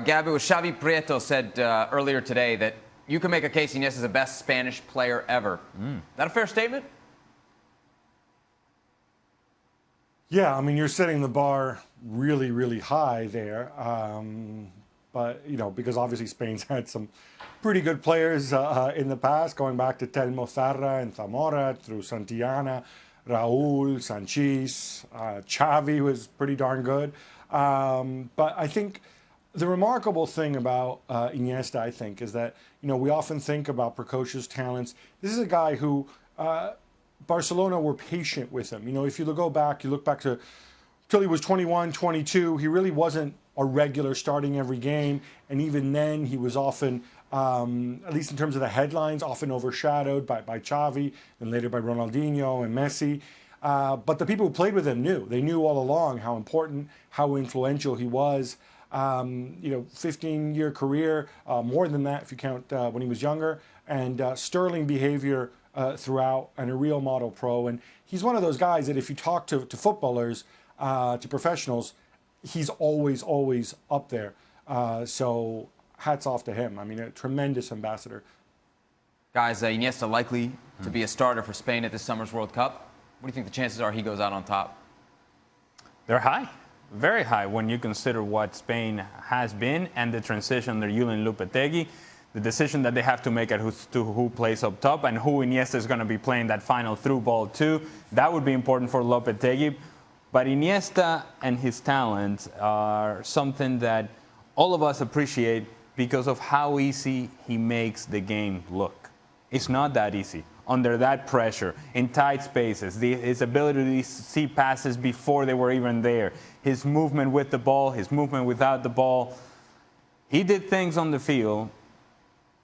Gabby, was Xavi Prieto said earlier today that you can make a case Iniesta is the best Spanish player ever. Is that a fair statement? Yeah, I mean, you're setting the bar really, really high there. But, you know, because obviously Spain's had some pretty good players in the past, going back to Telmo Zarra and Zamora, through Santillana, Raúl, Sanchís, Xavi was pretty darn good. But I think the remarkable thing about Iniesta, I think, is that, you know, we often think about precocious talents. This is a guy who Barcelona were patient with him. You know, if you look back to till he was 21, 22, he really wasn't a regular starting every game. And even then, he was often, at least in terms of the headlines, often overshadowed by Xavi and later by Ronaldinho and Messi. But the people who played with him knew. They knew all along how important, how influential he was. You know, 15-year career, more than that if you count when he was younger, and sterling behavior throughout, and a real model pro. And he's one of those guys that if you talk to footballers, to professionals, he's always up there. So hats off to him. I mean, a tremendous ambassador. Guys, Iniesta likely to be a starter for Spain at this summer's World Cup. What do you think the chances are he goes out on top? They're high. Very high when you consider what Spain has been and the transition under Julen Lopetegui, the decision that they have to make as to who plays up top and who Iniesta is going to be playing that final through ball to. That would be important for Lopetegui. But Iniesta and his talents are something that all of us appreciate because of how easy he makes the game look. It's not that easy. Under that pressure, in tight spaces, his ability to see passes before they were even there, his movement with the ball, his movement without the ball. He did things on the field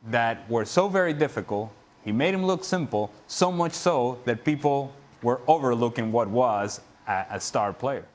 that were so very difficult. He made him look simple, so much so that people were overlooking what was a star player.